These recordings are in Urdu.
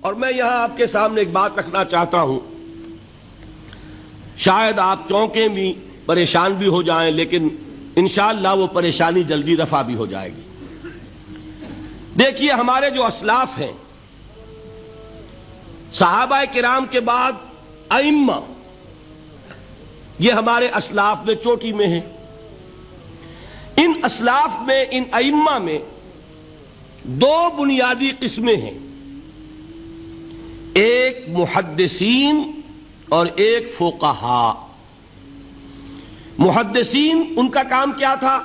اور میں یہاں آپ کے سامنے ایک بات رکھنا چاہتا ہوں، شاید آپ چونکیں بھی پریشان بھی ہو جائیں، لیکن انشاءاللہ وہ پریشانی جلدی رفع بھی ہو جائے گی۔ دیکھیے، ہمارے جو اسلاف ہیں، صحابہ کرام کے بعد ائمہ، یہ ہمارے اسلاف میں چوٹی میں ہیں۔ ان اسلاف میں، ان ائمہ میں دو بنیادی قسمیں ہیں، ایک محدثین اور ایک فقہاء۔ محدثین، ان کا کام کیا تھا؟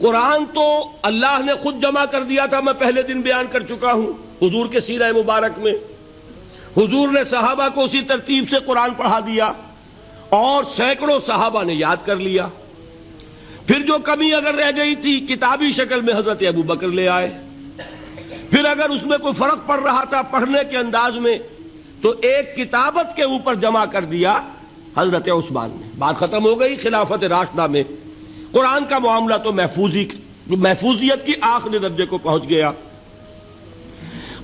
قرآن تو اللہ نے خود جمع کر دیا تھا، میں پہلے دن بیان کر چکا ہوں حضور کے سیرہ مبارک میں۔ حضور نے صحابہ کو اسی ترتیب سے قرآن پڑھا دیا اور سینکڑوں صحابہ نے یاد کر لیا۔ پھر جو کمی اگر رہ گئی تھی، کتابی شکل میں حضرت ابو بکر لے آئے۔ پھر اگر اس میں کوئی فرق پڑ رہا تھا پڑھنے کے انداز میں، تو ایک کتابت کے اوپر جمع کر دیا حضرت عثمان نے۔ بات ختم ہو گئی۔ خلافت راشدہ میں قرآن کا معاملہ تو محفوظیت کی آخری درجے کو پہنچ گیا۔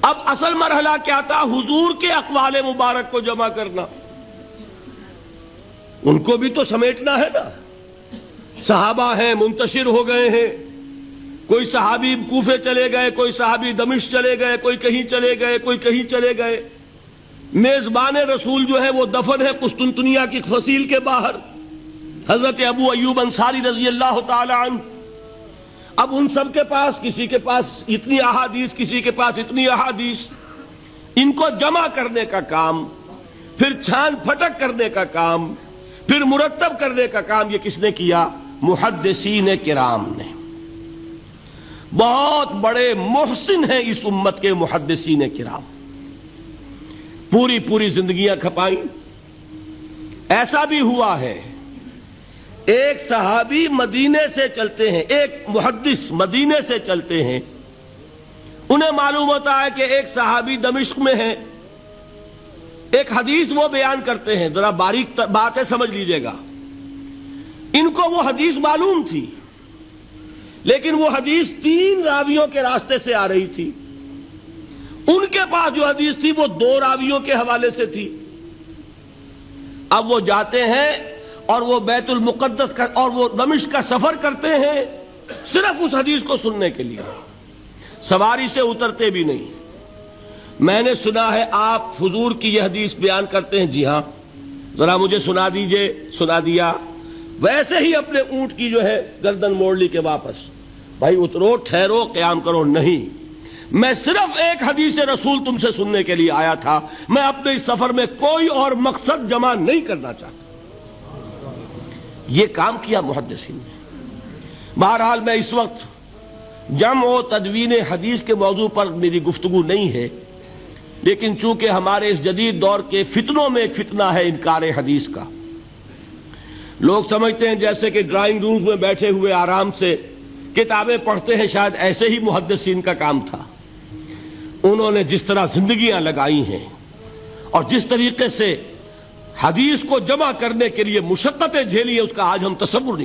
اب اصل مرحلہ کیا تھا؟ حضور کے اقوال مبارک کو جمع کرنا، ان کو بھی تو سمیٹنا ہے نا۔ صحابہ ہیں، منتشر ہو گئے ہیں، کوئی صحابی کوفے چلے گئے، کوئی صحابی دمشق چلے گئے، کوئی کہیں چلے گئے، کوئی کہیں چلے گئے۔ میزبان رسول جو ہے وہ دفن ہے قسطنطنیہ کی فصیل کے باہر، حضرت ابو ایوب انصاری رضی اللہ تعالی عنہ۔ اب ان سب کے پاس، کسی کے پاس اتنی احادیث، کسی کے پاس اتنی احادیث، ان کو جمع کرنے کا کام، پھر چھان پھٹک کرنے کا کام، پھر مرتب کرنے کا کام، یہ کس نے کیا؟ محدثین کرام نے۔ بہت بڑے محسن ہیں اس امت کے محدثین کرام، پوری زندگیاں کھپائیں۔ ایسا بھی ہوا ہے، ایک صحابی مدینے سے چلتے ہیں، ایک محدث مدینے سے چلتے ہیں، انہیں معلوم ہوتا ہے کہ ایک صحابی دمشق میں ہے، ایک حدیث وہ بیان کرتے ہیں، ذرا باریک بات ہے، سمجھ لیجئے گا۔ ان کو وہ حدیث معلوم تھی، لیکن وہ حدیث 3 راویوں کے راستے سے آ رہی تھی۔ ان کے پاس جو حدیث تھی وہ 2 راویوں کے حوالے سے تھی۔ اب وہ جاتے ہیں اور وہ بیت المقدس کا اور وہ دمشق کا سفر کرتے ہیں صرف اس حدیث کو سننے کے لیے، سواری سے اترتے بھی نہیں۔ میں نے سنا ہے آپ حضور کی یہ حدیث بیان کرتے ہیں، جی ہاں، ذرا مجھے سنا دیجئے۔ سنا دیا، ویسے ہی اپنے اونٹ کی جو ہے گردن موڑ لی کہ واپس، بھائی اترو، ٹھہرو، قیام کرو۔ نہیں، میں صرف ایک حدیث رسول تم سے سننے کے لیے آیا تھا، میں اپنے اس سفر میں کوئی اور مقصد جمع نہیں کرنا چاہتا۔ یہ کام کیا محدثین نے۔ بہرحال میں اس وقت جمع و تدوین حدیث کے موضوع پر میری گفتگو نہیں ہے، لیکن چونکہ ہمارے اس جدید دور کے فتنوں میں ایک فتنہ ہے انکار حدیث کا۔ لوگ سمجھتے ہیں جیسے کہ ڈرائنگ رومز میں بیٹھے ہوئے آرام سے کتابیں پڑھتے ہیں، شاید ایسے ہی محدثین کا کام تھا۔ انہوں نے جس طرح زندگیاں لگائی ہیں اور جس طریقے سے حدیث کو جمع کرنے کے لیے مشقتیں جھیلی ہیں، اس کا آج ہم تصور نہیں